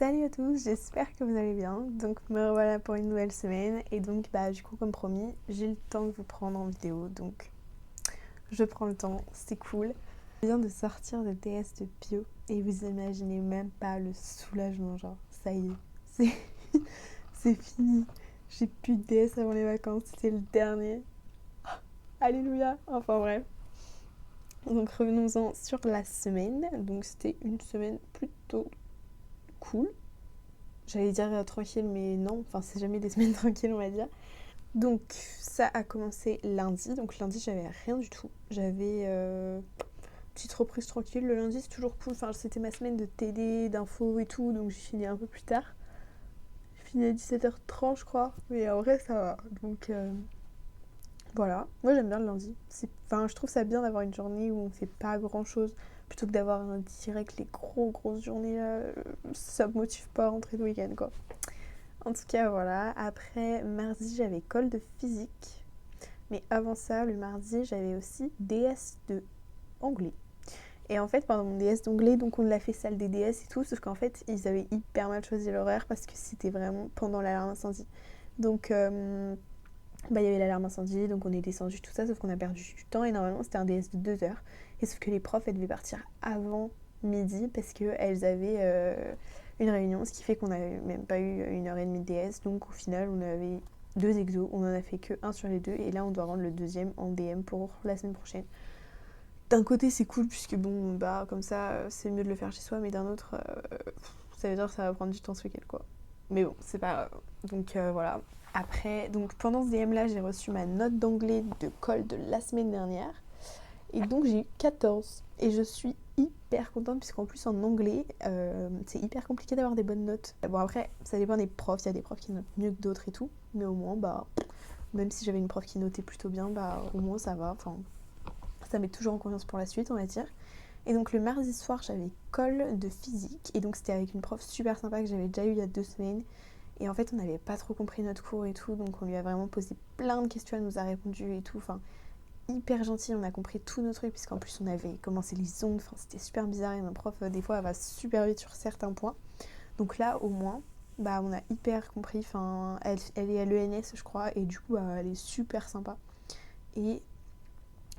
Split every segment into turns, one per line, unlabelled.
Salut à tous, j'espère que vous allez bien. Donc me revoilà pour une nouvelle semaine et donc du coup comme promis, j'ai le temps de vous prendre en vidéo donc je prends le temps, c'est cool. Je viens de sortir de DS de bio et vous imaginez même pas le soulagement, genre ça y est, c'est c'est fini. J'ai plus de DS avant les vacances, c'était le dernier. Alléluia. Enfin bref. Donc revenons-en sur la semaine. Donc c'était une semaine plutôt cool. J'allais dire tranquille, mais non, enfin c'est jamais des semaines tranquilles, on va dire. Donc ça a commencé lundi, donc lundi j'avais rien du tout. J'avais petite reprise tranquille, le lundi c'est toujours cool, enfin c'était ma semaine de TD, d'infos et tout, donc j'ai fini un peu plus tard. J'ai fini à 17h30 je crois, mais en vrai ça va. Donc voilà, moi j'aime bien le lundi. Enfin je trouve ça bien d'avoir une journée où on fait pas grand chose, plutôt que d'avoir un direct les grosses journées là, ça me motive pas à rentrer le week-end quoi. En tout cas, voilà. Après, mardi, j'avais colle de physique. Mais avant ça, le mardi, j'avais aussi DS de anglais. Et en fait, pendant mon DS d'anglais, donc on l'a fait salle des DS et tout, sauf qu'en fait, ils avaient hyper mal choisi l'horaire parce que c'était vraiment pendant l'alarme incendie. Donc, il y avait l'alarme incendie, donc on est descendu, tout ça, sauf qu'on a perdu du temps et normalement, c'était un DS de 2 heures. Et sauf que les profs, elles devaient partir avant midi parce qu'elles avaient une réunion, ce qui fait qu'on n'avait même pas eu 1h30 de DS. Donc au final, on avait 2 exos, on en a fait que un sur les deux. Et là, on doit rendre le deuxième en DM pour la semaine prochaine. D'un côté, c'est cool puisque bon, comme ça, c'est mieux de le faire chez soi, mais d'un autre, ça veut dire que ça va prendre du temps ce week-end, quoi. Mais bon, c'est pas grave. Donc voilà. Après, donc pendant ce DM là, j'ai reçu ma note d'anglais de colle de la semaine dernière. Et donc j'ai eu 14. Et je suis hyper contente puisqu'en plus en anglais, c'est hyper compliqué d'avoir des bonnes notes. Bon après, ça dépend des profs. Il y a des profs qui notent mieux que d'autres et tout. Mais au moins, même si j'avais une prof qui notait plutôt bien, au moins ça va. Enfin, ça met toujours en confiance pour la suite, on va dire. Et donc le mardi soir, j'avais colle de physique. Et donc c'était avec une prof super sympa que j'avais déjà eu il y a 2 semaines. Et en fait, on n'avait pas trop compris notre cours et tout. Donc on lui a vraiment posé plein de questions, elle nous a répondu et tout. Enfin, hyper gentil, on a compris tous nos trucs. Puisqu'en plus, on avait commencé les ondes. Enfin, c'était super bizarre. Et ma prof, des fois, elle va super vite sur certains points. Donc là, au moins, on a hyper compris. Enfin, elle est à l'ENS, je crois. Et du coup, elle est super sympa. Et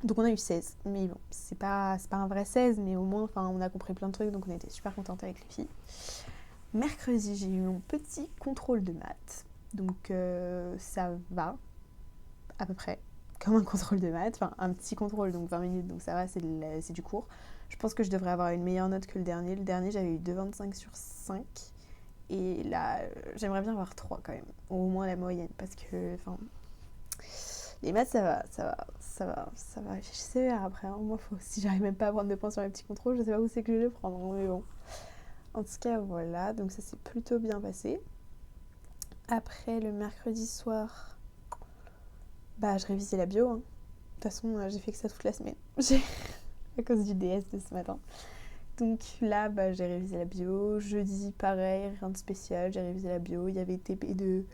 donc on a eu 16, mais bon, c'est pas un vrai 16, mais au moins, on a compris plein de trucs, donc on était super contente avec les filles. Mercredi, j'ai eu mon petit contrôle de maths, donc ça va, à peu près, comme un contrôle de maths, enfin un petit contrôle, donc 20 minutes, donc ça va, c'est du cours. Je pense que je devrais avoir une meilleure note que le dernier. Le dernier, j'avais eu 2,25 sur 5, et là, j'aimerais bien avoir 3 quand même, au moins la moyenne, parce que, les maths, ça va. Je sais après, hein. Moi, si j'arrive même pas à prendre de points sur les petits contrôles, je sais pas où c'est que je vais les prendre, hein, mais bon. En tout cas, voilà, donc ça s'est plutôt bien passé. Après, le mercredi soir, je révisais la bio, hein. De toute façon, j'ai fait que ça toute la semaine. À cause du DS de ce matin. Donc là, j'ai révisé la bio. Jeudi, pareil, rien de spécial, j'ai révisé la bio. Il y avait TP2.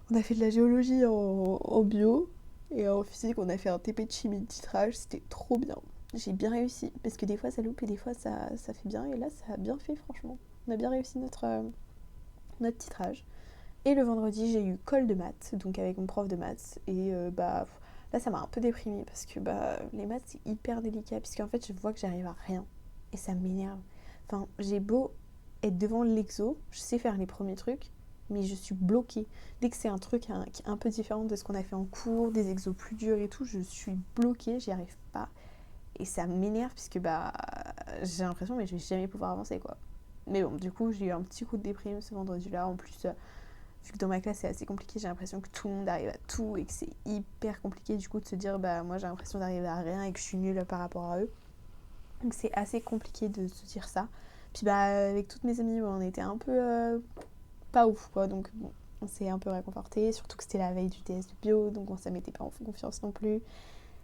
On a fait de la géologie en bio. Et en physique, on a fait un TP de chimie de titrage, c'était trop bien. J'ai bien réussi, parce que des fois ça loupe et des fois ça fait bien, et là ça a bien fait franchement. On a bien réussi notre titrage. Et le vendredi, j'ai eu colle de maths, donc avec mon prof de maths, et là ça m'a un peu déprimée, parce que les maths c'est hyper délicat, puisqu'en fait je vois que j'arrive à rien, et ça m'énerve. Enfin, j'ai beau être devant l'exo, je sais faire les premiers trucs, mais je suis bloquée. Dès que c'est un truc qui est un peu différent de ce qu'on a fait en cours, des exos plus durs et tout, je suis bloquée, j'y arrive pas. Et ça m'énerve puisque j'ai l'impression que je vais jamais pouvoir avancer quoi. Mais bon, du coup, j'ai eu un petit coup de déprime ce vendredi-là. En plus, vu que dans ma classe c'est assez compliqué, j'ai l'impression que tout le monde arrive à tout et que c'est hyper compliqué du coup de se dire moi j'ai l'impression d'arriver à rien et que je suis nulle par rapport à eux. Donc c'est assez compliqué de se dire ça. Puis avec toutes mes amies, on était un peu pas ouf quoi, donc bon, on s'est un peu réconforté, surtout que c'était la veille du TS de bio, donc on ne mettait pas en confiance non plus.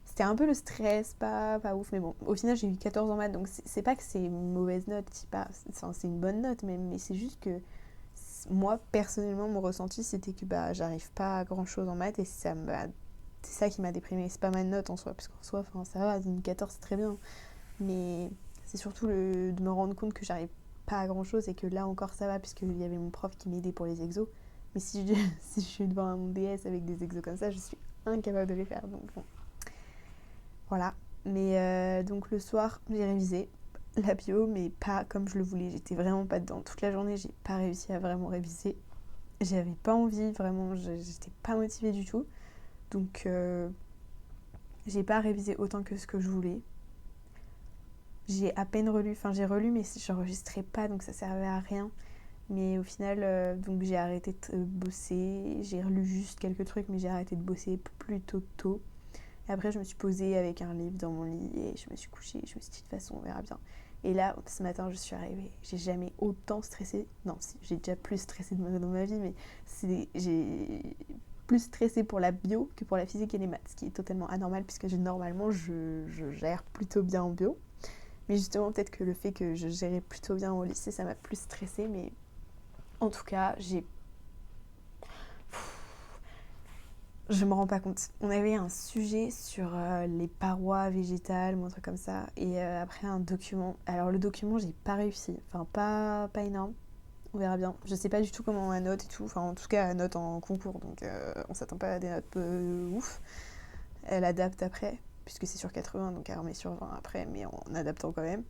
C'était un peu le stress, pas ouf, mais bon, au final j'ai eu 14 en maths, donc c'est pas que c'est une mauvaise note, c'est une bonne note même, mais c'est juste que moi personnellement mon ressenti c'était que j'arrive pas à grand chose en maths et c'est ça qui m'a déprimée. C'est pas ma note en soi, parce qu'en soi ça va, une 14 c'est très bien, mais c'est surtout de me rendre compte que j'arrive pas à grand chose et que là encore ça va puisqu'il y avait mon prof qui m'aidait pour les exos. Mais si si je suis devant un DS avec des exos comme ça, je suis incapable de les faire. Donc bon, voilà. Mais donc le soir, j'ai révisé la bio, mais pas comme je le voulais. J'étais vraiment pas dedans. Toute la journée, j'ai pas réussi à vraiment réviser. J'avais pas envie, vraiment, j'étais pas motivée du tout. Donc j'ai pas révisé autant que ce que je voulais. J'ai à peine relu, enfin j'ai relu mais j'enregistrais pas donc ça servait à rien. Mais au final, donc j'ai arrêté de bosser, j'ai relu juste quelques trucs mais j'ai arrêté de bosser plutôt tôt. Et après je me suis posée avec un livre dans mon lit et je me suis couchée, je me suis dit de toute façon on verra bien. Et là ce matin je suis arrivée, j'ai jamais autant stressé, non si j'ai déjà plus stressé dans ma vie mais j'ai plus stressé pour la bio que pour la physique et les maths, ce qui est totalement anormal puisque normalement je gère plutôt bien en bio. Mais justement, peut-être que le fait que je gérais plutôt bien au lycée, ça m'a plus stressée. Mais en tout cas, je me rends pas compte. On avait un sujet sur les parois végétales ou un truc comme ça. Et après, un document. Alors, le document, j'ai pas réussi. Enfin, pas énorme. On verra bien. Je sais pas du tout comment on note et tout. Enfin, en tout cas, elle note en concours. Donc, on s'attend pas à des notes ouf. Elle adapte après. Puisque c'est sur 80, donc elle remet sur 20 après. Mais en adaptant quand même.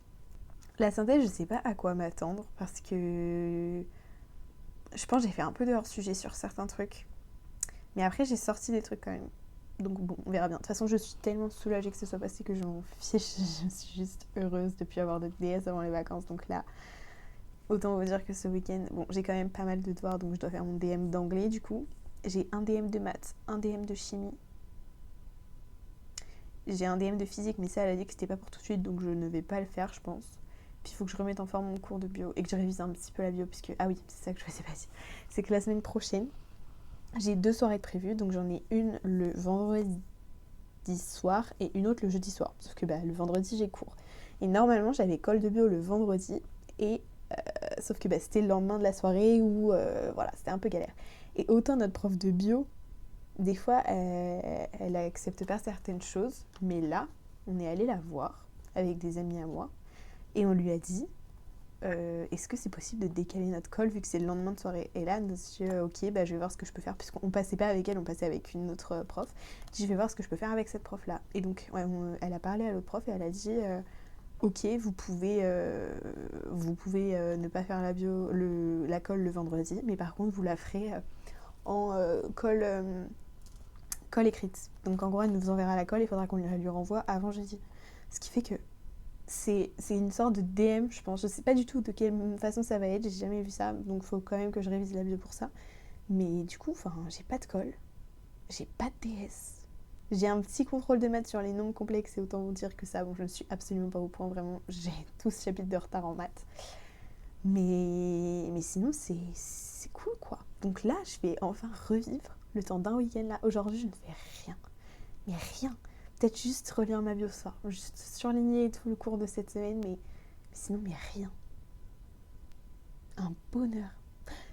La synthèse, je sais pas à quoi m'attendre parce que je pense que j'ai fait un peu de hors-sujet sur certains trucs. Mais après, j'ai sorti des trucs quand même. Donc bon, on verra bien. De toute façon, je suis tellement soulagée que ce soit passé que je m'en fiche. Je suis juste heureuse de plus avoir de DS avant les vacances. Donc là, autant vous dire que ce week-end, bon, j'ai quand même pas mal de devoirs, donc je dois faire mon DM d'anglais du coup. J'ai un DM de maths, un DM de chimie. J'ai un DM de physique, mais ça, elle a dit que c'était pas pour tout de suite, donc je ne vais pas le faire, je pense. Puis il faut que je remette en forme mon cours de bio et que je révise un petit peu la bio, puisque... Ah oui, c'est ça que je ne sais pas dire. C'est que la semaine prochaine, j'ai 2 soirées de prévues, donc j'en ai une le vendredi soir et une autre le jeudi soir. Sauf que le vendredi, j'ai cours. Et normalement, j'avais école de bio le vendredi, et sauf que c'était le lendemain de la soirée où, voilà, c'était un peu galère. Et autant notre prof de bio, des fois, elle accepte pas certaines choses, mais là, on est allé la voir avec des amis à moi, et on lui a dit est-ce que c'est possible de décaler notre call vu que c'est le lendemain de soirée. Et là, monsieur, ok, je vais voir ce que je peux faire, puisqu'on passait pas avec elle, on passait avec une autre prof. Je dis, je vais voir ce que je peux faire avec cette prof-là. Et donc, ouais, elle a parlé à l'autre prof et elle a dit, ok, vous pouvez ne pas faire la call le vendredi, mais par contre, vous la ferez en call écrite. Donc, en gros, elle nous enverra la call, il faudra qu'on lui renvoie avant jeudi. Ce qui fait que c'est une sorte de DM, je pense. Je sais pas du tout de quelle façon ça va être, j'ai jamais vu ça, donc faut quand même que je révise la bio pour ça. Mais du coup, j'ai pas de colle, j'ai pas de DS. J'ai un petit contrôle de maths sur les nombres complexes et autant vous dire que ça, bon, je ne suis absolument pas au point, vraiment. J'ai 12 chapitres de retard en maths. Mais sinon, c'est cool, quoi. Donc là, je vais enfin revivre le temps d'un week-end là. Aujourd'hui, je ne fais rien. Mais rien. Peut-être juste relire ma bio ce soir. Juste surligner tout le cours de cette semaine, mais sinon, mais rien. Un bonheur.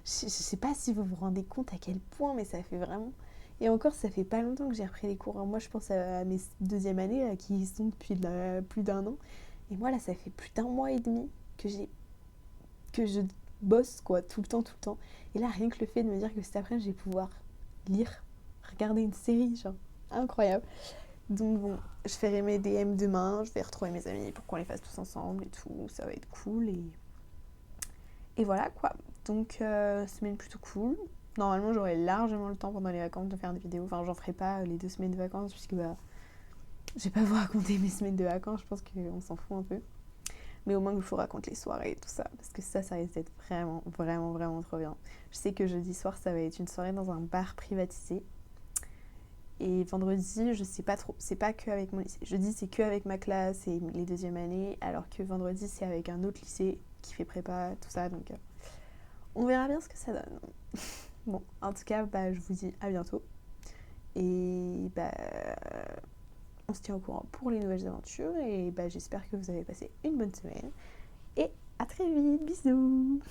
Je sais pas si vous vous rendez compte à quel point, mais ça fait vraiment... Et encore, ça fait pas longtemps que j'ai repris les cours. Alors moi, je pense à mes deuxième années, là, qui sont depuis plus d'un an. Et moi, là, ça fait plus d'un mois et demi que je bosse, quoi, tout le temps. Et là, rien que le fait de me dire que cet après-midi, je vais pouvoir lire, regarder une série, genre, incroyable. Donc bon, je ferai mes DM demain, je vais retrouver mes amis pour qu'on les fasse tous ensemble et tout, ça va être cool et voilà quoi. Donc semaine plutôt cool. Normalement j'aurai largement le temps pendant les vacances de faire des vidéos, enfin j'en ferai pas les 2 semaines de vacances puisque je vais pas vous raconter mes semaines de vacances, je pense qu'on s'en fout un peu. Mais au moins que je vous raconte les soirées et tout ça, parce que ça risque d'être vraiment trop bien. Je sais que jeudi soir ça va être une soirée dans un bar privatisé. Et vendredi, je sais pas trop, c'est pas que avec mon lycée. Jeudi, c'est que avec ma classe et les deuxièmes années, alors que vendredi, c'est avec un autre lycée qui fait prépa, tout ça, donc on verra bien ce que ça donne. Bon, en tout cas, je vous dis à bientôt. Et on se tient au courant pour les nouvelles aventures. Et j'espère que vous avez passé une bonne semaine. Et à très vite, bisous!